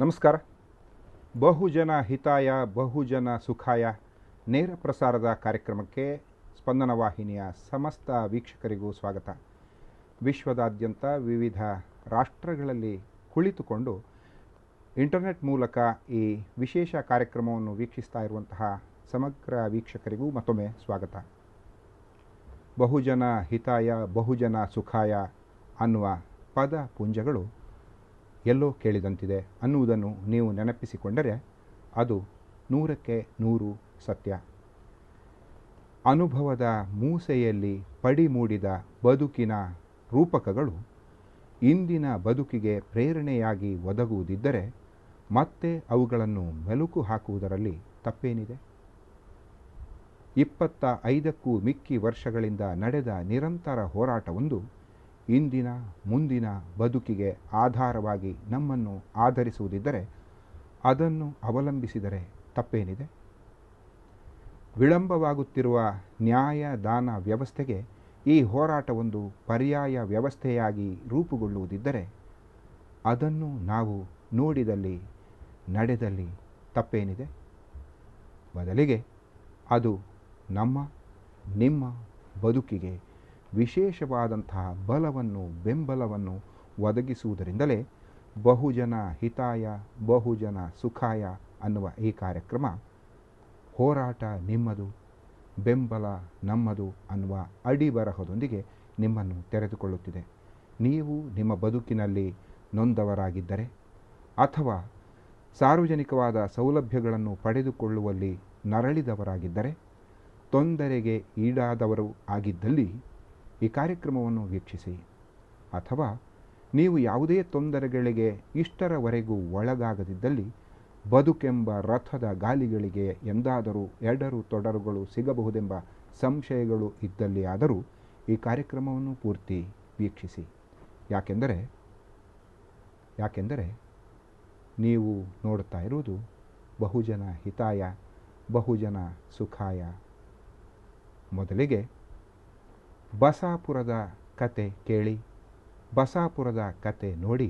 ನಮಸ್ಕಾರ. ಬಹುಜನ ಹಿತಾಯ ಬಹುಜನ ಸುಖಾಯ ನೇರ ಪ್ರಸಾರದ ಕಾರ್ಯಕ್ರಮಕ್ಕೆ ಸ್ಪಂದನ ವಾಹಿನಿಯ ಸಮಸ್ತ ವೀಕ್ಷಕರಿಗೂ ಸ್ವಾಗತ. ವಿಶ್ವದಾದ್ಯಂತ ವಿವಿಧ ರಾಷ್ಟ್ರಗಳಲ್ಲಿ ಕುಳಿತುಕೊಂಡು ಇಂಟರ್ನೆಟ್ ಮೂಲಕ ಈ ವಿಶೇಷ ಕಾರ್ಯಕ್ರಮವನ್ನು ವೀಕ್ಷಿಸ್ತಾ ಇರುವಂತಹ ಸಮಗ್ರ ವೀಕ್ಷಕರಿಗೂ ಮತ್ತೊಮ್ಮೆ ಸ್ವಾಗತ. ಬಹುಜನ ಹಿತಾಯ ಬಹುಜನ ಸುಖಾಯ ಅನ್ನುವ ಪದ ಪುಂಜಗಳು ಎಲ್ಲೋ ಕೇಳಿದಂತಿದೆ ಅನ್ನುವುದನ್ನು ನೀವು ನೆನಪಿಸಿಕೊಂಡರೆ ಅದು 100ಕ್ಕೆ 100 ಸತ್ಯ. ಅನುಭವದ ಮೂಸೆಯಲ್ಲಿ ಪಡಿ ಮೂಡಿದ ಬದುಕಿನ ರೂಪಕಗಳು ಇಂದಿನ ಬದುಕಿಗೆ ಪ್ರೇರಣೆಯಾಗಿ ಒದಗುವುದಿದ್ದರೆ ಮತ್ತೆ ಅವುಗಳನ್ನು ಮೆಲುಕು ಹಾಕುವುದರಲ್ಲಿ ತಪ್ಪೇನಿದೆ? 25ಕ್ಕೂ ಮಿಕ್ಕಿ ವರ್ಷಗಳಿಂದ ನಡೆದ ನಿರಂತರ ಹೋರಾಟವೊಂದು ಇಂದಿನ ಮುಂದಿನ ಬದುಕಿಗೆ ಆಧಾರವಾಗಿ ನಮ್ಮನ್ನು ಆಧರಿಸುವುದಿದ್ದರೆ ಅದನ್ನು ಅವಲಂಬಿಸಿದರೆ ತಪ್ಪೇನಿದೆ? ವಿಳಂಬವಾಗುತ್ತಿರುವ ನ್ಯಾಯದಾನ ವ್ಯವಸ್ಥೆಗೆ ಈ ಹೋರಾಟವೊಂದು ಪರ್ಯಾಯ ವ್ಯವಸ್ಥೆಯಾಗಿ ರೂಪುಗೊಳ್ಳುವುದಿದ್ದರೆ ಅದನ್ನು ನಾವು ನೋಡಿದಲ್ಲಿ ನಡೆದಲ್ಲಿ ತಪ್ಪೇನಿದೆ? ಬದಲಿಗೆ ಅದು ನಮ್ಮ ನಿಮ್ಮ ಬದುಕಿಗೆ ವಿಶೇಷವಾದಂತಹ ಬಲವನ್ನು ಬೆಂಬಲವನ್ನು ಒದಗಿಸುವುದರಿಂದಲೇ ಬಹುಜನ ಹಿತಾಯ ಬಹುಜನ ಸುಖಾಯ ಅನ್ನುವ ಈ ಕಾರ್ಯಕ್ರಮ ಹೋರಾಟ ನಿಮ್ಮದು ಬೆಂಬಲ ನಮ್ಮದು ಅನ್ನುವ ಅಡಿಬರಹದೊಂದಿಗೆ ನಿಮ್ಮನ್ನು ತೆರೆದುಕೊಳ್ಳುತ್ತಿದೆ. ನೀವು ನಿಮ್ಮ ಬದುಕಿನಲ್ಲಿ ನೊಂದವರಾಗಿದ್ದರೆ ಅಥವಾ ಸಾರ್ವಜನಿಕವಾದ ಸೌಲಭ್ಯಗಳನ್ನು ಪಡೆದುಕೊಳ್ಳುವಲ್ಲಿ ನರಳಿದವರಾಗಿದ್ದರೆ, ತೊಂದರೆಗೆ ಈಡಾದವರು ಆಗಿದ್ದಲ್ಲಿ ಈ ಕಾರ್ಯಕ್ರಮವನ್ನು ವೀಕ್ಷಿಸಿ. ಅಥವಾ ನೀವು ಯಾವುದೇ ತೊಂದರೆಗಳಿಗೆ ಇಷ್ಟರವರೆಗೂ ಒಳಗಾಗದಿದ್ದಲ್ಲಿ ಬದುಕೆಂಬ ರಥದ ಗಾಲಿಗಳಿಗೆ ಎಂದಾದರೂ ಎಡರು ತೊಡರುಗಳು ಸಿಗಬಹುದೆಂಬ ಸಂಶಯಗಳು ಇದ್ದಲ್ಲಿ ಆದರೂ ಈ ಕಾರ್ಯಕ್ರಮವನ್ನು ಪೂರ್ತಿ ವೀಕ್ಷಿಸಿ. ಯಾಕೆಂದರೆ ನೀವು ನೋಡುತ್ತಾ ಇರುವುದು ಬಹುಜನ ಹಿತಾಯ ಬಹುಜನ ಸುಖಾಯ. ಮೊದಲಿಗೆ ಬಸಾಪುರದ ಕತೆ ಕೇಳಿ, ಬಸಾಪುರದ ಕತೆ ನೋಡಿ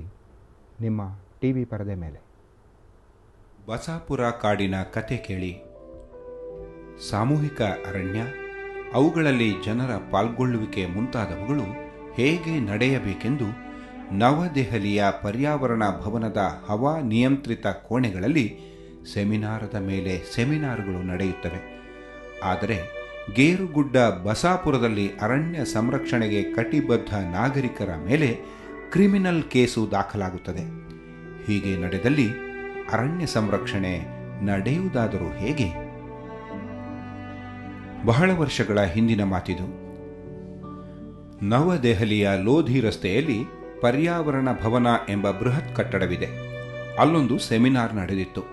ನಿಮ್ಮ ಟಿವಿ ಪರದೆ ಮೇಲೆ. ಬಸಾಪುರ ಕಾಡಿನ ಕತೆ ಕೇಳಿ. ಸಾಮೂಹಿಕ ಅರಣ್ಯ, ಅವುಗಳಲ್ಲಿ ಜನರ ಪಾಲ್ಗೊಳ್ಳುವಿಕೆ ಮುಂತಾದವುಗಳು ಹೇಗೆ ನಡೆಯಬೇಕೆಂದು ನವದೆಹಲಿಯ ಪರ್ಯಾವರಣ ಭವನದ ಹವಾ ನಿಯಂತ್ರಿತ ಕೋಣೆಗಳಲ್ಲಿ ಸೆಮಿನಾರದ ಮೇಲೆ ಸೆಮಿನಾರ್ಗಳು ನಡೆಯುತ್ತವೆ. ಆದರೆ ಗೇರುಗುಡ್ಡ ಬಸಾಪುರದಲ್ಲಿ ಅರಣ್ಯ ಸಂರಕ್ಷಣೆಗೆ ಕಟಿಬದ್ಧ ನಾಗರಿಕರ ಮೇಲೆ ಕ್ರಿಮಿನಲ್ ಕೇಸು ದಾಖಲಾಗುತ್ತದೆ. ಹೀಗೆ ನಡೆದಲ್ಲಿ ಅರಣ್ಯ ಸಂರಕ್ಷಣೆ ನಡೆಯುವುದಾದರೂ ಹೇಗೆ? ಬಹಳ ವರ್ಷಗಳ ಹಿಂದಿನ ಮಾತಿದು. ನವದೆಹಲಿಯ ಲೋಧಿ ರಸ್ತೆಯಲ್ಲಿ ಪರ್ಯಾವರಣ ಭವನ ಎಂಬ ಬೃಹತ್ ಕಟ್ಟಡವಿದೆ. ಅಲ್ಲೊಂದು ಸೆಮಿನಾರ್ ನಡೆದಿತ್ತು.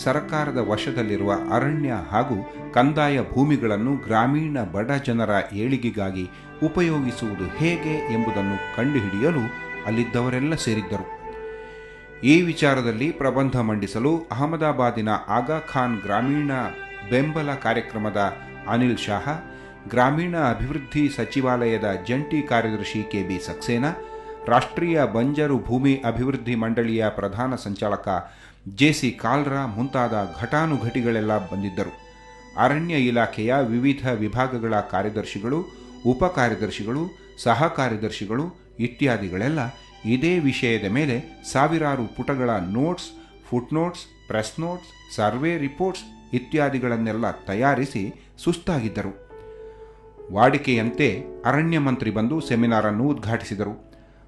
ಸರ್ಕಾರದ ವಶದಲ್ಲಿರುವ ಅರಣ್ಯ ಹಾಗೂ ಕಂದಾಯ ಭೂಮಿಗಳನ್ನು ಗ್ರಾಮೀಣ ಬಡ ಜನರ ಏಳಿಗೆಗಾಗಿ ಉಪಯೋಗಿಸುವುದು ಹೇಗೆ ಎಂಬುದನ್ನು ಕಂಡುಹಿಡಿಯಲು ಅಲ್ಲಿದ್ದವರೆಲ್ಲ ಸೇರಿದ್ದರು. ಈ ವಿಚಾರದಲ್ಲಿ ಪ್ರಬಂಧ ಮಂಡಿಸಲು ಅಹಮದಾಬಾದಿನ ಆಗಾ ಖಾನ್ ಗ್ರಾಮೀಣ ಬೆಂಬಲ ಕಾರ್ಯಕ್ರಮದ ಅನಿಲ್ ಶಾಹ, ಗ್ರಾಮೀಣ ಅಭಿವೃದ್ಧಿ ಸಚಿವಾಲಯದ ಜಂಟಿ ಕಾರ್ಯದರ್ಶಿ ಕೆಬಿ ಸಕ್ಸೇನಾ, ರಾಷ್ಟ್ರೀಯ ಬಂಜರು ಭೂಮಿ ಅಭಿವೃದ್ಧಿ ಮಂಡಳಿಯ ಪ್ರಧಾನ ಸಂಚಾಲಕ ಜೆಸಿ ಕಾಲ್ರಾ ಮುಂತಾದ ಘಟಾನುಘಟಿಗಳೆಲ್ಲ ಬಂದಿದ್ದರು. ಅರಣ್ಯ ಇಲಾಖೆಯ ವಿವಿಧ ವಿಭಾಗಗಳ ಕಾರ್ಯದರ್ಶಿಗಳು, ಉಪ ಕಾರ್ಯದರ್ಶಿಗಳು, ಸಹ ಕಾರ್ಯದರ್ಶಿಗಳು ಇತ್ಯಾದಿಗಳೆಲ್ಲ ಇದೇ ವಿಷಯದ ಮೇಲೆ ಸಾವಿರಾರು ಪುಟಗಳ notes, footnotes, press notes, survey reports ಇತ್ಯಾದಿಗಳನ್ನೆಲ್ಲ ತಯಾರಿಸಿ ಸುಸ್ತಾಗಿದ್ದರು. ವಾಡಿಕೆಯಂತೆ ಅರಣ್ಯ ಮಂತ್ರಿ ಬಂದು ಸೆಮಿನಾರನ್ನು ಉದ್ಘಾಟಿಸಿದರು.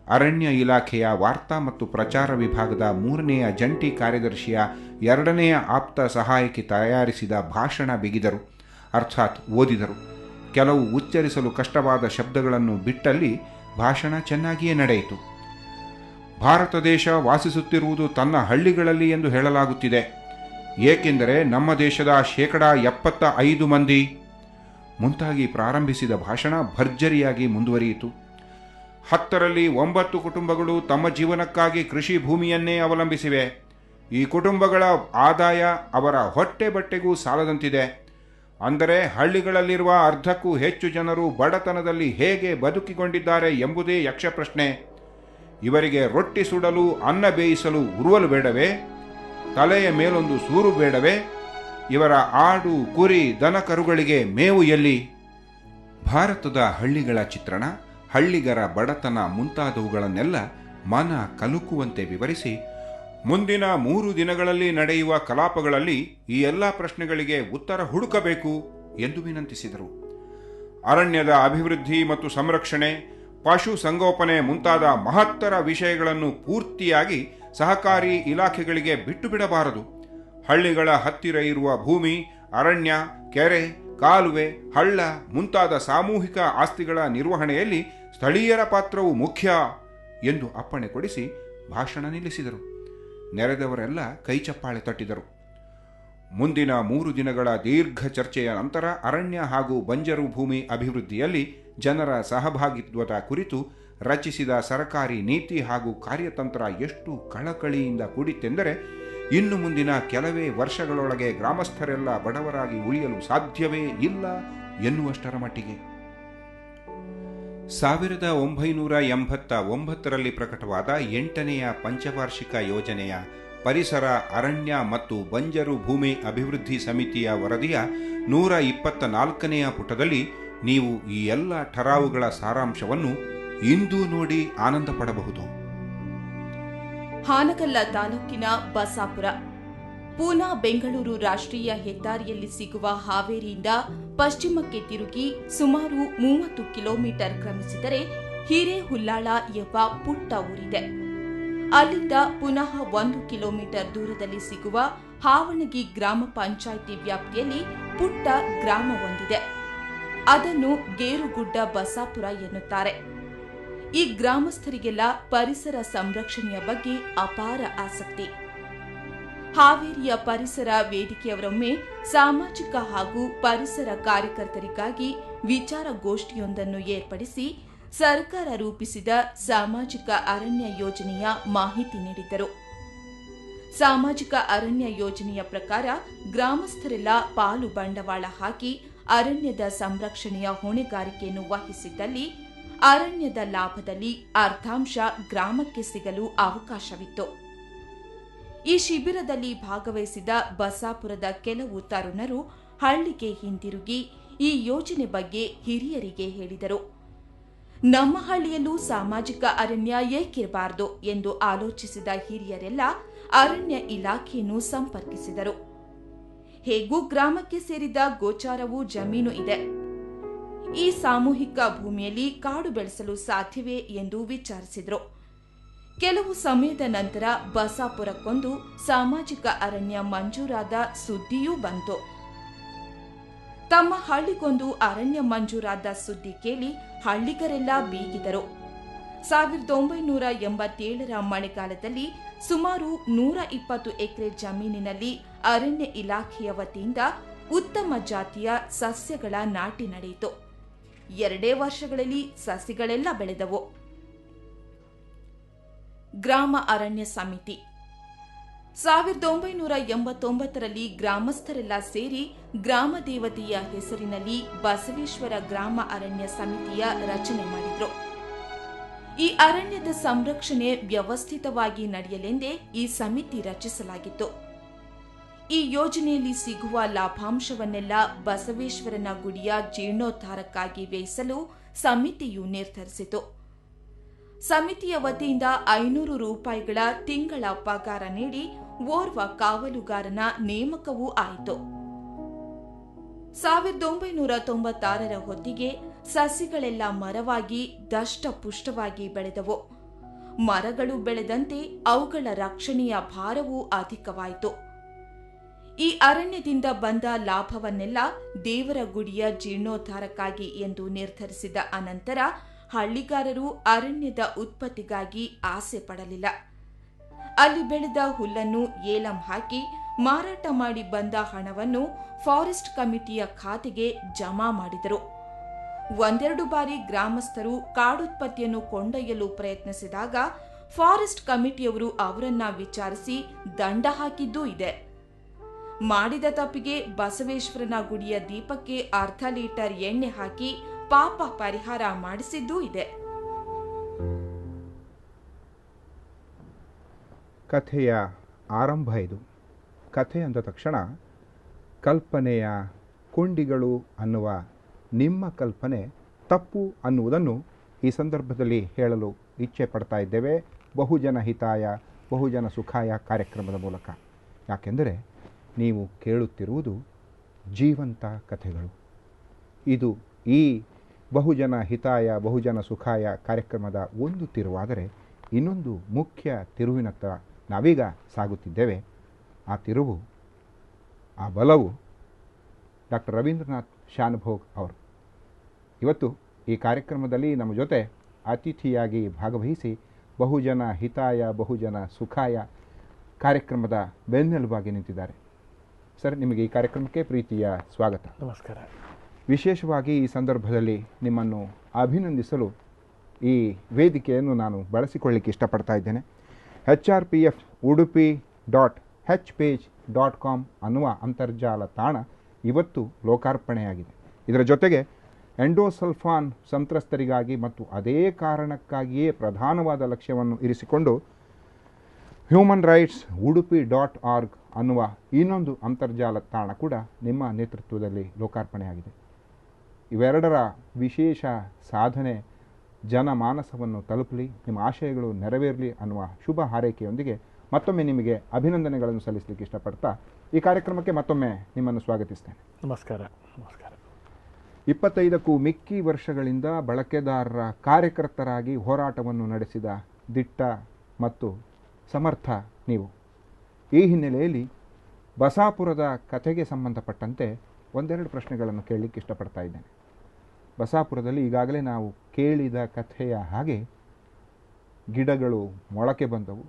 ಅರಣ್ಯ ಇಲಾಖೆಯ ವಾರ್ತಾ ಮತ್ತು ಪ್ರಚಾರ ವಿಭಾಗದ 3ನೆಯ ಜಂಟಿ ಕಾರ್ಯದರ್ಶಿಯ 2ನೆಯ ಆಪ್ತ ಸಹಾಯಕಿ ತಯಾರಿಸಿದ ಭಾಷಣ ಬಿಗಿದರು, ಅರ್ಥಾತ್ ಓದಿದರು. ಕೆಲವು ಉಚ್ಚರಿಸಲು ಕಷ್ಟವಾದ ಶಬ್ದಗಳನ್ನು ಬಿಟ್ಟಲ್ಲಿ ಭಾಷಣ ಚೆನ್ನಾಗಿಯೇ ನಡೆಯಿತು. ಭಾರತ ದೇಶ ವಾಸಿಸುತ್ತಿರುವುದು ತನ್ನ ಹಳ್ಳಿಗಳಲ್ಲಿ ಎಂದು ಹೇಳಲಾಗುತ್ತಿದೆ. ಏಕೆಂದರೆ ನಮ್ಮ ದೇಶದ 75% ಮಂದಿ ಮುಂತಾಗಿ ಪ್ರಾರಂಭಿಸಿದ ಭಾಷಣ ಭರ್ಜರಿಯಾಗಿ ಮುಂದುವರಿಯಿತು. 10ರಲ್ಲಿ 9 ಕುಟುಂಬಗಳು ತಮ್ಮ ಜೀವನಕ್ಕಾಗಿ ಕೃಷಿ ಭೂಮಿಯನ್ನೇ ಅವಲಂಬಿಸಿವೆ. ಈ ಕುಟುಂಬಗಳ ಆದಾಯ ಅವರ ಹೊಟ್ಟೆ ಬಟ್ಟೆಗೂ ಸಾಲದಂತಿದೆ. ಅಂದರೆ ಹಳ್ಳಿಗಳಲ್ಲಿರುವ ಅರ್ಧಕ್ಕೂ ಹೆಚ್ಚು ಜನರು ಬಡತನದಲ್ಲಿ ಹೇಗೆ ಬದುಕಿಕೊಂಡಿದ್ದಾರೆ ಎಂಬುದೇ ಯಕ್ಷ ಪ್ರಶ್ನೆ. ಇವರಿಗೆ ರೊಟ್ಟಿ ಸುಡಲು ಅನ್ನ ಬೇಯಿಸಲು ಉರುವಲು ಬೇಡವೇ? ತಲೆಯ ಮೇಲೊಂದು ಸೂರು ಬೇಡವೇ? ಇವರ ಆಡು ಕುರಿ ದನ ಕರುಗಳಿಗೆ ಮೇವು ಎಲ್ಲಿ? ಭಾರತದ ಹಳ್ಳಿಗಳ ಚಿತ್ರಣ, ಹಳ್ಳಿಗರ ಬಡತನ ಮುಂತಾದವುಗಳನ್ನೆಲ್ಲ ಮನ ಕಲುಕುವಂತೆ ವಿವರಿಸಿ, ಮುಂದಿನ 3 ದಿನಗಳಲ್ಲಿ ನಡೆಯುವ ಕಲಾಪಗಳಲ್ಲಿ ಈ ಎಲ್ಲ ಪ್ರಶ್ನೆಗಳಿಗೆ ಉತ್ತರ ಹುಡುಕಬೇಕು ಎಂದು ವಿನಂತಿಸಿದರು. ಅರಣ್ಯದ ಅಭಿವೃದ್ಧಿ ಮತ್ತು ಸಂರಕ್ಷಣೆ, ಪಶು ಸಂಗೋಪನೆ ಮುಂತಾದ ಮಹತ್ತರ ವಿಷಯಗಳನ್ನು ಪೂರ್ತಿಯಾಗಿ ಸಹಕಾರಿ ಇಲಾಖೆಗಳಿಗೆ ಬಿಟ್ಟು ಬಿಡಬಾರದು. ಹಳ್ಳಿಗಳ ಹತ್ತಿರ ಇರುವ ಭೂಮಿ, ಅರಣ್ಯ, ಕೆರೆ, ಕಾಲುವೆ, ಹಳ್ಳ ಮುಂತಾದ ಸಾಮೂಹಿಕ ಆಸ್ತಿಗಳ ನಿರ್ವಹಣೆಯಲ್ಲಿ ಸ್ಥಳೀಯರ ಪಾತ್ರವು ಮುಖ್ಯ ಎಂದು ಅಪ್ಪಣೆ ಕೊಡಿಸಿ ಭಾಷಣ ನಿಲ್ಲಿಸಿದರು. ನೆರೆದವರೆಲ್ಲ ಕೈಚಪ್ಪಾಳೆ ತಟ್ಟಿದರು. ಮುಂದಿನ 3 ದಿನಗಳ ದೀರ್ಘ ಚರ್ಚೆಯ ನಂತರ ಅರಣ್ಯ ಹಾಗೂ ಬಂಜರು ಭೂಮಿ ಅಭಿವೃದ್ಧಿಯಲ್ಲಿ ಜನರ ಸಹಭಾಗಿತ್ವದ ಕುರಿತು ರಚಿಸಿದ ಸರ್ಕಾರಿ ನೀತಿ ಹಾಗೂ ಕಾರ್ಯತಂತ್ರ ಎಷ್ಟು ಕಳಕಳಿಯಿಂದ ಕೂಡಿತ್ತೆಂದರೆ, ಇನ್ನು ಮುಂದಿನ ಕೆಲವೇ ವರ್ಷಗಳೊಳಗೆ ಗ್ರಾಮಸ್ಥರೆಲ್ಲ ಬಡವರಾಗಿ ಉಳಿಯಲು ಸಾಧ್ಯವೇ ಇಲ್ಲ ಎನ್ನುವಷ್ಟರ ಮಟ್ಟಿಗೆ. 1989ರಲ್ಲಿ ಪ್ರಕಟವಾದ 8ನೆಯ ಪಂಚವಾರ್ಷಿಕ ಯೋಜನೆಯ ಪರಿಸರ, ಅರಣ್ಯ ಮತ್ತು ಬಂಜರು ಭೂಮಿ ಅಭಿವೃದ್ಧಿ ಸಮಿತಿಯ ವರದಿಯ 124ನೆಯ ಪುಟದಲ್ಲಿ ನೀವು ಈ ಎಲ್ಲ ಠರಾವುಗಳ ಸಾರಾಂಶವನ್ನು ಇಂದು ನೋಡಿ ಆನಂದ ಪಡಬಹುದು. ಹಾನಗಲ್ಲ ತಾಲೂಕಿನ ಬಸಾಪುರ, ಪೂನಾ ಬೆಂಗಳೂರು ರಾಷ್ಟ್ರೀಯ ಹೆದ್ದಾರಿಯಲ್ಲಿ ಸಿಗುವ ಹಾವೇರಿಯಿಂದ ಪಶ್ಚಿಮಕ್ಕೆ ತಿರುಗಿ ಸುಮಾರು 30 ಕಿಲೋಮೀಟರ್ ಕ್ರಮಿಸಿದರೆ ಹಿರೇಹುಲ್ಲಾಳ ಎಂಬ ಪುಟ್ಟ ಊರಿದೆ. ಅಲ್ಲಿಂದ ಪುನಃ 1 ಕಿಲೋಮೀಟರ್ ದೂರದಲ್ಲಿ ಸಿಗುವ ಹಾವಣಗಿ ಗ್ರಾಮ ಪಂಚಾಯಿತಿ ವ್ಯಾಪ್ತಿಯಲ್ಲಿ ಪುಟ್ಟ ಗ್ರಾಮವೊಂದಿದೆ. ಅದನ್ನು ಗೇರುಗುಡ್ಡ ಬಸಾಪುರ ಎನ್ನುತ್ತಾರೆ. ಈ ಗ್ರಾಮಸ್ಥರಿಗೆಲ್ಲ ಪರಿಸರ ಸಂರಕ್ಷಣೆಯ ಬಗ್ಗೆ ಅಪಾರ ಆಸಕ್ತಿ. ಹಾವೇರಿಯ ಪರಿಸರ ವೇದಿಕೆಯವರೊಮ್ಮೆ ಸಾಮಾಜಿಕ ಹಾಗೂ ಪರಿಸರ ಕಾರ್ಯಕರ್ತರಿಗಾಗಿ ವಿಚಾರಗೋಷ್ಠಿಯೊಂದನ್ನು ಏರ್ಪಡಿಸಿ ಸರ್ಕಾರ ರೂಪಿಸಿದ ಸಾಮಾಜಿಕ ಅರಣ್ಯ ಯೋಜನೆಯ ಮಾಹಿತಿ ನೀಡಿದ್ದರು. ಸಾಮಾಜಿಕ ಅರಣ್ಯ ಯೋಜನೆಯ ಪ್ರಕಾರ ಗ್ರಾಮಸ್ಥರೆಲ್ಲ ಪಾಲು ಬಂಡವಾಳ ಹಾಕಿ ಅರಣ್ಯದ ಸಂರಕ್ಷಣೆಯ ಹೊಣೆಗಾರಿಕೆಯನ್ನು ವಹಿಸಿದ್ದಲ್ಲಿ ಅರಣ್ಯದ ಲಾಭದಲ್ಲಿ ಅರ್ಧಾಂಶ ಗ್ರಾಮಕ್ಕೆ ಸಿಗಲು ಅವಕಾಶವಿತ್ತು. ಈ ಶಿಬಿರದಲ್ಲಿ ಭಾಗವಹಿಸಿದ ಬಸಾಪುರದ ಕೆಲವು ತರುಣರು ಹಳ್ಳಿಗೆ ಹಿಂದಿರುಗಿ ಈ ಯೋಜನೆ ಬಗ್ಗೆ ಹಿರಿಯರಿಗೆ ಹೇಳಿದರು. ನಮ್ಮ ಹಳ್ಳಿಯಲ್ಲೂ ಸಾಮಾಜಿಕ ಅರಣ್ಯ ಏಕಿರಬಾರದು ಎಂದು ಆಲೋಚಿಸಿದ ಹಿರಿಯರೆಲ್ಲ ಅರಣ್ಯ ಇಲಾಖೆಯನ್ನು ಸಂಪರ್ಕಿಸಿದರು. ಹೇಗೂ ಗ್ರಾಮಕ್ಕೆ ಸೇರಿದ ಗೋಚಾರವೂ ಜಮೀನು ಇದೆ. ಈ ಸಾಮೂಹಿಕ ಭೂಮಿಯಲ್ಲಿ ಕಾಡು ಬೆಳೆಸಲು ಸಾಧ್ಯವೇ ಎಂದು ವಿಚಾರಿಸಿದರು. ಕೆಲವು ಸಮಯದ ನಂತರ ಬಸಾಪುರಕ್ಕೊಂದು ಸಾಮಾಜಿಕ ಅರಣ್ಯ ಮಂಜೂರಾದ ಸುದ್ದಿಯೂ ಬಂತು. ತಮ್ಮ ಹಳ್ಳಿಗೊಂದು ಅರಣ್ಯ ಮಂಜೂರಾದ ಸುದ್ದಿ ಕೇಳಿ ಹಳ್ಳಿಗರೆಲ್ಲ ಬೀಗಿದರು. 1987ರ ಮಳೆಗಾಲದಲ್ಲಿ ಸುಮಾರು 120 ಎಕರೆ ಜಮೀನಿನಲ್ಲಿ ಅರಣ್ಯ ಇಲಾಖೆಯ ವತಿಯಿಂದ ಉತ್ತಮ ಜಾತಿಯ ಸಸ್ಯಗಳ ನಾಟಿ ನಡೆಯಿತು. 2 ವರ್ಷಗಳಲ್ಲಿ ಸಸಿಗಳೆಲ್ಲ ಬೆಳೆದವು. ಗ್ರಾಮ ಅರಣ್ಯ ಸಮಿತಿ 1989ರಲ್ಲಿ ಗ್ರಾಮಸ್ಥರೆಲ್ಲ ಸೇರಿ ಗ್ರಾಮ ದೇವತೆಯ ಹೆಸರಿನಲ್ಲಿ ಬಸವೇಶ್ವರ ಗ್ರಾಮ ಅರಣ್ಯ ಸಮಿತಿಯ ರಚನೆ ಮಾಡಿದ್ರು. ಈ ಅರಣ್ಯದ ಸಂರಕ್ಷಣೆ ವ್ಯವಸ್ಥಿತವಾಗಿ ನಡೆಯಲೆಂದೇ ಈ ಸಮಿತಿ ರಚಿಸಲಾಗಿತ್ತು. ಈ ಯೋಜನೆಯಲ್ಲಿ ಸಿಗುವ ಲಾಭಾಂಶವನ್ನೆಲ್ಲ ಬಸವೇಶ್ವರನ ಗುಡಿಯ ಜೀರ್ಣೋದ್ಧಾರಕ್ಕಾಗಿ ವ್ಯಯಿಸಲು ಸಮಿತಿಯು ನಿರ್ಧರಿಸಿತು. ಸಮಿತಿಯ ವತಿಯಿಂದ 500 ರೂಪಾಯಿಗಳ ತಿಂಗಳ ಪಗಾರ ನೀಡಿ ಓರ್ವ ಕಾವಲುಗಾರನ ನೇಮಕವೂ ಆಯಿತು. 1996ರ ಹೊತ್ತಿಗೆ ಸಸಿಗಳೆಲ್ಲ ಮರವಾಗಿ ದಷ್ಟಪುಷ್ಟವಾಗಿ ಬೆಳೆದವು. ಮರಗಳು ಬೆಳೆದಂತೆ ಅವುಗಳ ರಕ್ಷಣೆಯ ಭಾರವೂ ಅಧಿಕವಾಯಿತು. ಈ ಅರಣ್ಯದಿಂದ ಬಂದ ಲಾಭವನ್ನೆಲ್ಲ ದೇವರ ಗುಡಿಯ ಜೀರ್ಣೋದ್ಧಾರಕ್ಕಾಗಿ ಎಂದು ನಿರ್ಧರಿಸಿದ ಅನಂತರ ಹಳ್ಳಿಗಾರರು ಅರಣ್ಯದ ಉತ್ಪತ್ತಿಗಾಗಿ ಆಸೆ ಪಡಲಿಲ್ಲ. ಅಲ್ಲಿ ಬೆಳೆದ ಹುಲ್ಲನ್ನು ಏಲಂ ಹಾಕಿ ಮಾರಾಟ ಮಾಡಿ ಬಂದ ಹಣವನ್ನು ಫಾರೆಸ್ಟ್ ಕಮಿಟಿಯ ಖಾತೆಗೆ ಜಮಾ ಮಾಡಿದರು. 1-2 ಬಾರಿ ಗ್ರಾಮಸ್ಥರು ಕಾಡುತ್ಪತ್ತಿಯನ್ನು ಕೊಂಡೊಯ್ಯಲು ಪ್ರಯತ್ನಿಸಿದಾಗ ಫಾರೆಸ್ಟ್ ಕಮಿಟಿಯವರು ಅವರನ್ನ ವಿಚಾರಿಸಿ ದಂಡ ಹಾಕಿದ್ದೂ ಇದೆ. ಮಾಡಿದ ತಪ್ಪಿಗೆ ಬಸವೇಶ್ವರನ ಗುಡಿಯ ದೀಪಕ್ಕೆ 1/2 ಲೀಟರ್ ಎಣ್ಣೆ ಹಾಕಿ ಪಾಪ ಪರಿಹಾರ ಮಾಡಿಸಿದ್ದೂ ಇದೆ. ಕಥೆಯ ಆರಂಭ ಇದು. ಕಥೆ ಅಂದ ತಕ್ಷಣ ಕಲ್ಪನೆಯ ಕೊಂಡಿಗಳು ಅನ್ನುವ ನಿಮ್ಮ ಕಲ್ಪನೆ ತಪ್ಪು ಅನ್ನುವುದನ್ನು ಈ ಸಂದರ್ಭದಲ್ಲಿ ಹೇಳಲು ಇಚ್ಛೆ ಪಡ್ತಾ ಇದ್ದೇವೆ ಬಹುಜನ ಹಿತಾಯ ಬಹುಜನ ಸುಖಾಯ ಕಾರ್ಯಕ್ರಮದ ಮೂಲಕ. ಯಾಕೆಂದರೆ ನೀವು ಕೇಳುತ್ತಿರುವುದು ಜೀವಂತ ಕಥೆಗಳು. ಇದು ಈ ಬಹುಜನ ಹಿತಾಯ ಬಹುಜನ ಸುಖಾಯ ಕಾರ್ಯಕ್ರಮದ ಒಂದು ತಿರುವಾದರೆ ಇನ್ನೊಂದು ಮುಖ್ಯ ತಿರುವಿನತ್ತ ನಾವೀಗ ಸಾಗುತ್ತಿದ್ದೇವೆ. ಆ ತಿರುವು, ಆ ಬಲವು ಡಾಕ್ಟರ್ ರವೀಂದ್ರನಾಥ್ ಶಾನುಭೋಗ್ ಅವರು. ಇವತ್ತು ಈ ಕಾರ್ಯಕ್ರಮದಲ್ಲಿ ನಮ್ಮ ಜೊತೆ ಅತಿಥಿಯಾಗಿ ಭಾಗವಹಿಸಿ ಬಹುಜನ ಹಿತಾಯ ಬಹುಜನ ಸುಖಾಯ ಕಾರ್ಯಕ್ರಮದ ಬೆನ್ನೆಲುಬಾಗಿ ನಿಂತಿದ್ದಾರೆ. ಸರ್, ನಿಮಗೆ ಈ ಕಾರ್ಯಕ್ರಮಕ್ಕೆ ಪ್ರೀತಿಯ ಸ್ವಾಗತ. ನಮಸ್ಕಾರ. ವಿಶೇಷವಾಗಿ ಈ ಸಂದರ್ಭದಲ್ಲಿ ನಿಮ್ಮನ್ನು ಅಭಿನಂದಿಸಲು ಈ ವೇದಿಕೆಯನ್ನು ನಾನು ಬಳಸಿಕೊಳ್ಳಿಕ್ಕೆ ಇಷ್ಟಪಡ್ತಾ ಇದ್ದೇನೆ. HRPF udupi.hpage.com ಅನ್ನುವ ಅಂತರ್ಜಾಲ ತಾಣ ಇವತ್ತು ಲೋಕಾರ್ಪಣೆಯಾಗಿದೆ. ಇದರ ಜೊತೆಗೆ ಎಂಡೋಸಲ್ಫಾನ್ ಸಂತ್ರಸ್ತರಿಗಾಗಿ ಮತ್ತು ಅದೇ ಕಾರಣಕ್ಕಾಗಿಯೇ ಪ್ರಧಾನವಾದ ಲಕ್ಷ್ಯವನ್ನು ಇರಿಸಿಕೊಂಡು ಹ್ಯೂಮನ್ ರೈಟ್ಸ್ udupi.org ಅನ್ನುವ ಇನ್ನೊಂದು ಅಂತರ್ಜಾಲ ತಾಣ ಕೂಡ ನಿಮ್ಮ ನೇತೃತ್ವದಲ್ಲಿ ಲೋಕಾರ್ಪಣೆಯಾಗಿದೆ. ಇವೆರಡರ ವಿಶೇಷ ಸಾಧನೆ ಜನಮಾನಸವನ್ನು ತಲುಪಲಿ, ನಿಮ್ಮ ಆಶಯಗಳು ನೆರವೇರಲಿ ಅನ್ನುವ ಶುಭ ಹಾರೈಕೆಯೊಂದಿಗೆ ಮತ್ತೊಮ್ಮೆ ನಿಮಗೆ ಅಭಿನಂದನೆಗಳನ್ನು ಸಲ್ಲಿಸಲಿಕ್ಕೆ ಇಷ್ಟಪಡ್ತಾ ಈ ಕಾರ್ಯಕ್ರಮಕ್ಕೆ ಮತ್ತೊಮ್ಮೆ ನಿಮ್ಮನ್ನು ಸ್ವಾಗತಿಸ್ತೇನೆ. ನಮಸ್ಕಾರ. ನಮಸ್ಕಾರ. 25ಕ್ಕೂ ಮಿಕ್ಕಿ ವರ್ಷಗಳಿಂದ ಬಳಕೆದಾರರ ಕಾರ್ಯಕರ್ತರಾಗಿ ಹೋರಾಟವನ್ನು ನಡೆಸಿದ ದಿಟ್ಟ ಮತ್ತು ಸಮರ್ಥ ನೀವು. ಈ ಹಿನ್ನೆಲೆಯಲ್ಲಿ ಬಸಾಪುರದ ಕಥೆಗೆ ಸಂಬಂಧಪಟ್ಟಂತೆ ಒಂದೆರಡು ಪ್ರಶ್ನೆಗಳನ್ನು ಕೇಳಲಿಕ್ಕೆ ಇಷ್ಟಪಡ್ತಾ ಇದ್ದೇನೆ. ಬಸಾಪುರದಲ್ಲಿ ಈಗಾಗಲೇ ನಾವು ಕೇಳಿದ ಕಥೆಯ ಹಾಗೆ ಗಿಡಗಳು ಮೊಳಕೆ ಬಂದವು.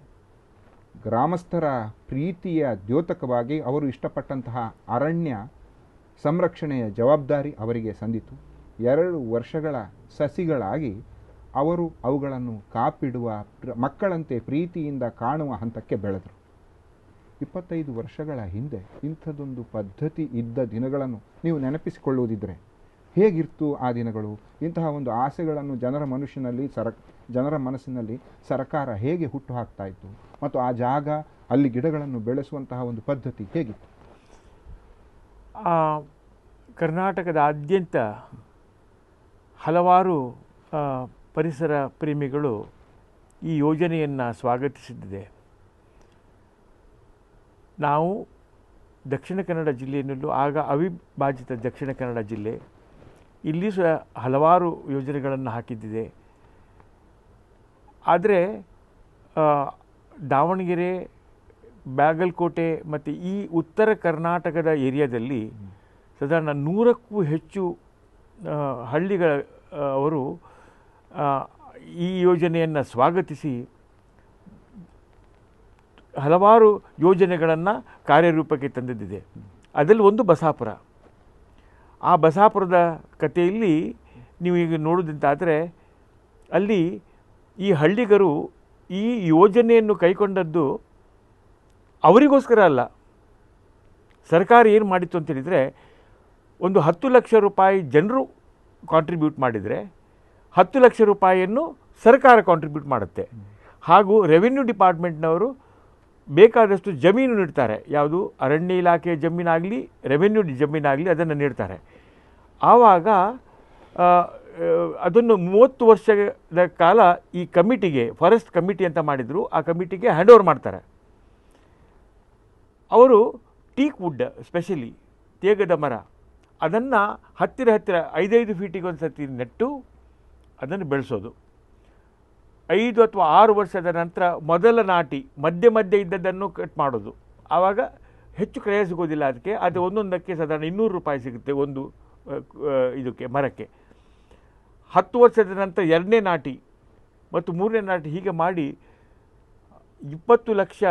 ಗ್ರಾಮಸ್ಥರ ಪ್ರೀತಿಯ ದ್ಯೋತಕವಾಗಿ ಅವರು ಇಷ್ಟಪಟ್ಟಂತಹ ಅರಣ್ಯ ಸಂರಕ್ಷಣೆಯ ಜವಾಬ್ದಾರಿ ಅವರಿಗೆ ಸಂದಿತು. 2 ವರ್ಷಗಳ ಸಸಿಗಳಾಗಿ ಅವರು ಅವುಗಳನ್ನು ಕಾಪಿಡುವ ಮಕ್ಕಳಂತೆ ಪ್ರೀತಿಯಿಂದ ಕಾಣುವ ಹಂತಕ್ಕೆ ಬೆಳೆದರು. 25 ವರ್ಷಗಳ ಹಿಂದೆ ಇಂಥದ್ದೊಂದು ಪದ್ಧತಿ ಇದ್ದ ದಿನಗಳನ್ನು ನೀವು ನೆನಪಿಸಿಕೊಳ್ಳುವುದಿದ್ದರೆ ಹೇಗಿರ್ತು ಆ ದಿನಗಳು? ಇಂತಹ ಒಂದು ಆಸೆಗಳನ್ನು ಜನರ ಮನಸ್ಸಿನಲ್ಲಿ ಸರ್ಕಾರ ಹೇಗೆ ಹುಟ್ಟು ಹಾಕ್ತಾ ಇತ್ತು ಮತ್ತು ಆ ಜಾಗ, ಅಲ್ಲಿ ಗಿಡಗಳನ್ನು ಬೆಳೆಸುವಂತಹ ಒಂದು ಪದ್ಧತಿ ಹೇಗಿತ್ತು? ಕರ್ನಾಟಕದಾದ್ಯಂತ ಹಲವಾರು ಪರಿಸರ ಪ್ರೇಮಿಗಳು ಈ ಯೋಜನೆಯನ್ನು ಸ್ವಾಗತಿಸಿದ್ದಿದೆ. ನಾವು ದಕ್ಷಿಣ ಕನ್ನಡ ಜಿಲ್ಲೆಯಲ್ಲೂ, ಆಗ ಅವಿಭಾಜಿತ ದಕ್ಷಿಣ ಕನ್ನಡ ಜಿಲ್ಲೆ, ಇಲ್ಲಿ ಸಹ ಹಲವಾರು ಯೋಜನೆಗಳನ್ನು ಹಾಕಿದ್ದಿದೆ. ಆದರೆ ದಾವಣಗೆರೆ, ಬಾಗಲಕೋಟೆ ಮತ್ತು ಈ ಉತ್ತರ ಕರ್ನಾಟಕದ ಏರಿಯಾದಲ್ಲಿ ಸಾಧಾರಣ 100ಕ್ಕೂ ಹೆಚ್ಚು ಹಳ್ಳಿಗಳ ಅವರು ಈ ಯೋಜನೆಯನ್ನು ಸ್ವಾಗತಿಸಿ ಹಲವಾರು ಯೋಜನೆಗಳನ್ನು ಕಾರ್ಯರೂಪಕ್ಕೆ ತಂದಿದ್ದಿದೆ. ಅದರಲ್ಲಿ ಒಂದು ಬಸಾಪುರ. ಆ ಬಸಾಪುರದ ಕಥೆಯಲ್ಲಿ ನೀವು ಈಗ ನೋಡೋದಂತಾದರೆ ಅಲ್ಲಿ ಈ ಹಳ್ಳಿಗರು ಈ ಯೋಜನೆಯನ್ನು ಕೈಗೊಂಡದ್ದು ಅವರಿಗೋಸ್ಕರ ಅಲ್ಲ. ಸರ್ಕಾರ ಏನು ಮಾಡಿತ್ತು ಅಂತೇಳಿದರೆ, ಒಂದು 10 ಲಕ್ಷ ರೂಪಾಯಿ ಜನರು ಕಾಂಟ್ರಿಬ್ಯೂಟ್ ಮಾಡಿದರೆ 10 ಲಕ್ಷ ರೂಪಾಯಿಯನ್ನು ಸರ್ಕಾರ ಕಾಂಟ್ರಿಬ್ಯೂಟ್ ಮಾಡುತ್ತೆ. ಹಾಗೂ ರೆವಿನ್ಯೂ ಡಿಪಾರ್ಟ್ಮೆಂಟ್ನವರು ಬೇಕಾದಷ್ಟು ಜಮೀನು ನೀಡ್ತಾರೆ. ಯಾವುದು ಅರಣ್ಯ ಇಲಾಖೆ ಜಮೀನಾಗಲಿ ರೆವಿನ್ಯೂ ಜಮೀನಾಗಲಿ ಅದನ್ನು ನೀಡ್ತಾರೆ. ಆವಾಗ ಅದನ್ನು 30 ವರ್ಷದ ಕಾಲ ಈ ಕಮಿಟಿಗೆ, ಫಾರೆಸ್ಟ್ ಕಮಿಟಿ ಅಂತ ಮಾಡಿದರು, ಆ ಕಮಿಟಿಗೆ ಹ್ಯಾಂಡ್ ಓವರ್ ಮಾಡ್ತಾರೆ. ಅವರು ಟೀಕ್ ವುಡ್, ಸ್ಪೆಷಲಿ ತೇಗದ ಮರ, ಅದನ್ನು ಹತ್ತಿರ 5 ಫೀಟಿಗೆ ಒಂದು ಸರ್ತಿ ನೆಟ್ಟು ಅದನ್ನು ಬೆಳೆಸೋದು. 5 ಅಥವಾ 6 ವರ್ಷದ ನಂತರ ಮೊದಲ ನಾಟಿ ಮಧ್ಯೆ ಇದ್ದದ್ದನ್ನು ಕಟ್ ಮಾಡೋದು. ಆವಾಗ ಹೆಚ್ಚು ಕ್ರಯ ಸಿಗೋದಿಲ್ಲ ಅದಕ್ಕೆ. ಅದು ಒಂದೊಂದಕ್ಕೆ ಸಾಧಾರಣ 200 ರೂಪಾಯಿ ಸಿಗುತ್ತೆ ಒಂದು ಇದಕ್ಕೆ ಮರಕ್ಕೆ. 10 ವರ್ಷದ ನಂತರ 2ನೇ ನಾಟಿ ಮತ್ತು 3ನೇ ನಾಟಿ, ಹೀಗೆ ಮಾಡಿ 20 ಲಕ್ಷ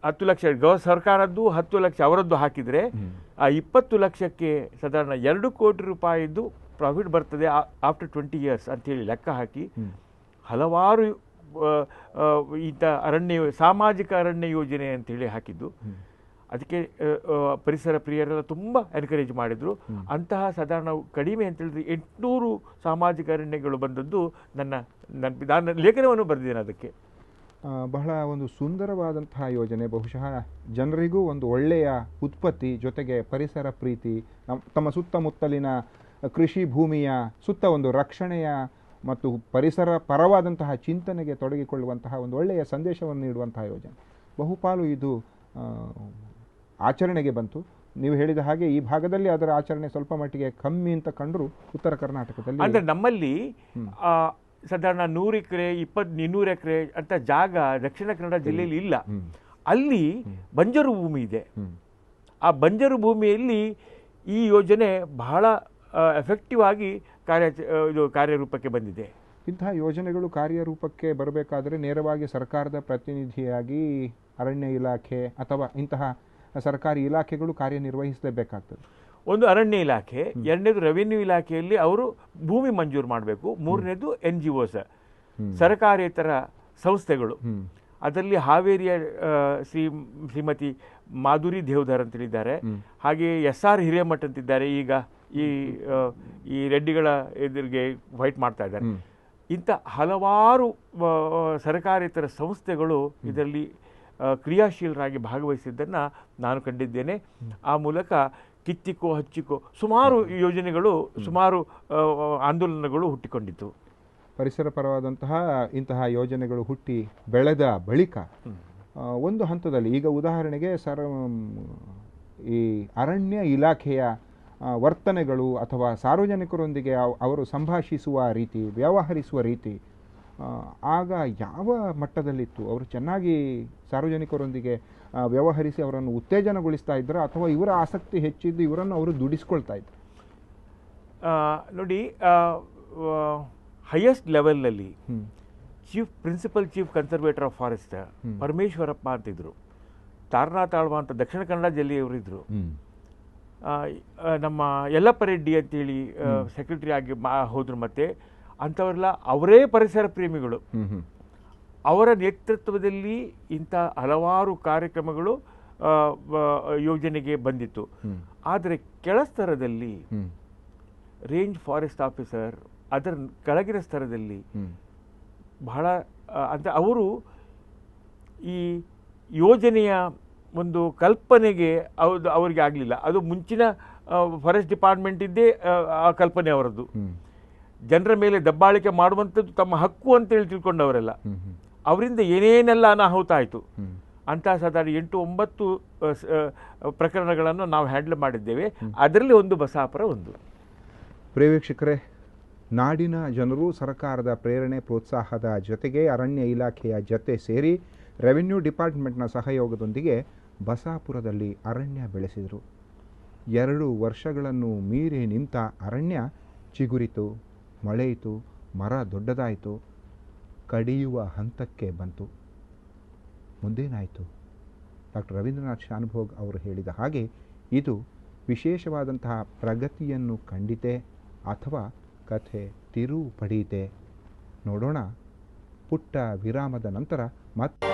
10 ಲಕ್ಷ ಸರ್ಕಾರದ್ದು 10 ಲಕ್ಷ ಅವರದ್ದು ಹಾಕಿದರೆ ಆ 20 ಲಕ್ಷಕ್ಕೆ ಸಾಧಾರಣ 2 ಕೋಟಿ ರೂಪಾಯಿದ್ದು ಪ್ರಾಫಿಟ್ ಬರ್ತದೆ ಆಫ್ಟರ್ 20 ಇಯರ್ಸ್ ಅಂಥೇಳಿ ಲೆಕ್ಕ ಹಾಕಿ ಹಲವಾರು ಇಂಥ ಸಾಮಾಜಿಕ ಅರಣ್ಯ ಯೋಜನೆ ಅಂತೇಳಿ ಹಾಕಿದ್ದು. ಅದಕ್ಕೆ ಪರಿಸರ ಪ್ರಿಯರೆಲ್ಲ ತುಂಬ ಎನ್ಕರೇಜ್ ಮಾಡಿದರು. ಅಂತಹ ಸಾಧಾರಣ ಕಡಿಮೆ ಅಂತೇಳಿದ್ರೆ 800 ಸಾಮಾಜಿಕ ಅರಣ್ಯಗಳು ಬಂದದ್ದು ನಾನು ಲೇಖನವನ್ನು ಬರೆದಿದ್ದೇನೆ ಅದಕ್ಕೆ. ಬಹಳ ಒಂದು ಸುಂದರವಾದಂತಹ ಯೋಜನೆ. ಬಹುಶಃ ಜನರಿಗೂ ಒಂದು ಒಳ್ಳೆಯ ಉತ್ಪತ್ತಿ, ಜೊತೆಗೆ ಪರಿಸರ ಪ್ರೀತಿ, ತಮ್ಮ ಸುತ್ತಮುತ್ತಲಿನ ಕೃಷಿ ಭೂಮಿಯ ಸುತ್ತ ಒಂದು ರಕ್ಷಣೆಯ ಮತ್ತು ಪರಿಸರ ಪರವಾದಂತಹ ಚಿಂತನೆಗೆ ತೊಡಗಿಕೊಳ್ಳುವಂತಹ ಒಂದು ಒಳ್ಳೆಯ ಸಂದೇಶವನ್ನು ನೀಡುವಂತಹ ಯೋಜನೆ. ಬಹುಪಾಲು ಇದು ಆಚರಣೆಗೆ ಬಂತು. ನೀವು ಹೇಳಿದ ಹಾಗೆ ಈ ಭಾಗದಲ್ಲಿ ಅದರ ಆಚರಣೆ ಸ್ವಲ್ಪ ಮಟ್ಟಿಗೆ ಕಮ್ಮಿ ಅಂತ ಕಂಡ್ರು ಉತ್ತರ ಕರ್ನಾಟಕದಲ್ಲಿ. ಅಂದರೆ ನಮ್ಮಲ್ಲಿ ಸಾಧಾರಣ 100 ಎಕರೆ 200 ಎಕರೆ ಅಂತ ಜಾಗ ದಕ್ಷಿಣ ಕನ್ನಡ ಜಿಲ್ಲೆಯಲ್ಲಿ ಇಲ್ಲ. ಅಲ್ಲಿ ಬಂಜರು ಭೂಮಿ ಇದೆ. ಆ ಬಂಜರು ಭೂಮಿಯಲ್ಲಿ ಈ ಯೋಜನೆ ಬಹಳ ಎಫೆಕ್ಟಿವ್ ಆಗಿ ಕಾರ್ಯರೂಪಕ್ಕೆ ಬಂದಿದೆ. ಇಂತಹ ಯೋಜನೆಗಳು ಕಾರ್ಯರೂಪಕ್ಕೆ ಬರಬೇಕಾದರೆ ನೇರವಾಗಿ ಸರ್ಕಾರದ ಪ್ರತಿನಿಧಿಯಾಗಿ ಅರಣ್ಯ ಇಲಾಖೆ ಅಥವಾ ಇಂತಹ ಸರ್ಕಾರಿ ಇಲಾಖೆಗಳು ಕಾರ್ಯನಿರ್ವಹಿಸಲೇಬೇಕಾಗ್ತದೆ. ಒಂದು ಅರಣ್ಯ ಇಲಾಖೆ, ಎರಡನೇದು ರೆವಿನ್ಯೂ ಇಲಾಖೆಯಲ್ಲಿ ಅವರು ಭೂಮಿ ಮಂಜೂರು ಮಾಡಬೇಕು, ಮೂರನೇದು NGOs ಸರ್ಕಾರೇತರ ಸಂಸ್ಥೆಗಳು. ಅದರಲ್ಲಿ ಹಾವೇರಿಯ ಶ್ರೀಮತಿ ಮಾಧುರಿ ದೇವಧರ್ ಅಂತೇಳಿದ್ದಾರೆ, ಹಾಗೆ SR ಹಿರೇಮಠ್ ಅಂತಿದ್ದಾರೆ, ಈಗ ಈ ರೆಡ್ಡಿಗಳ ಎದುರಿಗೆ ಫೈಟ್ ಮಾಡ್ತಾ ಇದ್ದಾರೆ. ಇಂಥ ಹಲವಾರು ಸರ್ಕಾರೇತರ ಸಂಸ್ಥೆಗಳು ಇದರಲ್ಲಿ ಕ್ರಿಯಾಶೀಲರಾಗಿ ಭಾಗವಹಿಸಿದ್ದನ್ನು ನಾನು ಕಂಡಿದ್ದೇನೆ. ಆ ಮೂಲಕ ಕಿತ್ತಿಕೋ ಹಚ್ಚಿಕೋ ಸುಮಾರು ಯೋಜನೆಗಳು, ಸುಮಾರು ಆಂದೋಲನಗಳು ಹುಟ್ಟಿಕೊಂಡಿತ್ತು. ಪರಿಸರ ಪರವಾದಂತಹ ಇಂತಹ ಯೋಜನೆಗಳು ಹುಟ್ಟಿ ಬೆಳೆದ ಬಳಿಕ ಒಂದು ಹಂತದಲ್ಲಿ, ಈಗ ಉದಾಹರಣೆಗೆ ಈ ಅರಣ್ಯ ಇಲಾಖೆಯ ವರ್ತನೆಗಳು ಅಥವಾ ಸಾರ್ವಜನಿಕರೊಂದಿಗೆ ಅವರು ಸಂಭಾಷಿಸುವ ರೀತಿ, ವ್ಯವಹರಿಸುವ ರೀತಿ ಆಗ ಯಾವ ಮಟ್ಟದಲ್ಲಿತ್ತು? ಅವರು ಚೆನ್ನಾಗಿ ಸಾರ್ವಜನಿಕರೊಂದಿಗೆ ವ್ಯವಹರಿಸಿ ಅವರನ್ನು ಉತ್ತೇಜನಗೊಳಿಸ್ತಾ ಇದ್ರು, ಅಥವಾ ಇವರ ಆಸಕ್ತಿ ಹೆಚ್ಚಿದ್ದು ಇವರನ್ನು ಅವರು ದುಡಿಸ್ಕೊಳ್ತಾ ಇದ್ರು? ನೋಡಿ, ಹೈಯೆಸ್ಟ್ ಲೆವೆಲ್ನಲ್ಲಿ principal chief conservator of forest Parameshwarappa ಅಂತಿದ್ರು. ತಾರನಾಥ್ ಆಳ್ವ ಅಂತ ದಕ್ಷಿಣ ಕನ್ನಡ ಜಿಲ್ಲೆಯವರಿದ್ದರು. ನಮ್ಮ ಯಲ್ಲಪ್ಪ ರೆಡ್ಡಿ ಅಂತೇಳಿ ಸೆಕ್ರೆಟರಿ ಆಗಿ ಹೋದ್ರು. ಮತ್ತೆ ಅಂಥವರೆಲ್ಲ ಅವರೇ ಪರಿಸರ ಪ್ರೇಮಿಗಳು. ಅವರ ನೇತೃತ್ವದಲ್ಲಿ ಇಂಥ ಹಲವಾರು ಕಾರ್ಯಕ್ರಮಗಳು ಯೋಜನೆಗೆ ಬಂದಿತ್ತು. ಆದರೆ ಕೆಳಸ್ತರದಲ್ಲಿ ರೇಂಜ್ ಫಾರೆಸ್ಟ್ ಆಫೀಸರ್, ಅದರ ಕೆಳಗಿನ ಸ್ತರದಲ್ಲಿ ಬಹಳ ಅಂತ ಅವರು ಈ ಯೋಜನೆಯ ಒಂದು ಕಲ್ಪನೆಗೆ ಅವರಿಗೆ ಆಗಲಿಲ್ಲ. ಅದು ಮುಂಚಿನ ಫಾರೆಸ್ಟ್ ಡಿಪಾರ್ಟ್ಮೆಂಟ್ ಇದ್ದೇ ಆ ಕಲ್ಪನೆ ಅವರದ್ದು. ಜನರ ಮೇಲೆ ದಬ್ಬಾಳಿಕೆ ಮಾಡುವಂಥದ್ದು ತಮ್ಮ ಹಕ್ಕು ಅಂತೇಳಿ ತಿಳ್ಕೊಂಡವರೆಲ್ಲ. ಅವರಿಂದ ಏನೇನೆಲ್ಲ ಅನಾಹುತ ಆಯಿತು ಅಂತ ಸಾಧಾರಣ 8-9 ಪ್ರಕರಣಗಳನ್ನು ನಾವು ಹ್ಯಾಂಡಲ್ ಮಾಡಿದ್ದೇವೆ. ಅದರಲ್ಲಿ ಒಂದು ಬಸಾಪುರ ಒಂದು. ಪ್ರಿಯ ವೀಕ್ಷಕರೇ, ನಾಡಿನ ಜನರು ಸರ್ಕಾರದ ಪ್ರೇರಣೆ ಪ್ರೋತ್ಸಾಹದ ಜೊತೆಗೆ ಅರಣ್ಯ ಇಲಾಖೆಯ ಜೊತೆ ಸೇರಿ ರೆವಿನ್ಯೂ ಡಿಪಾರ್ಟ್ಮೆಂಟ್ನ ಸಹಯೋಗದೊಂದಿಗೆ ಬಸಾಪುರದಲ್ಲಿ ಅರಣ್ಯ ಬೆಳೆಸಿದರು. 2 ವರ್ಷಗಳನ್ನು ಮೀರಿ ನಿಂತ ಅರಣ್ಯ ಚಿಗುರಿತು, ಮಳೆಯಿತು, ಮರ ದೊಡ್ಡದಾಯಿತು, ಕಡಿಯುವ ಹಂತಕ್ಕೆ ಬಂತು. ಮುಂದೇನಾಯಿತು? ಡಾಕ್ಟರ್ ರವೀಂದ್ರನಾಥ್ ಶಾನುಭೋಗ್ ಅವರು ಹೇಳಿದ ಹಾಗೆ ಇದು ವಿಶೇಷವಾದಂತಹ ಪ್ರಗತಿಯನ್ನು ಕಂಡಿತೆ ಅಥವಾ ಕಥೆ ತಿರುವು ಪಡೆಯಿತೆ? ನೋಡೋಣ ಪುಟ್ಟ ವಿರಾಮದ ನಂತರ. ಮತ್ತೆ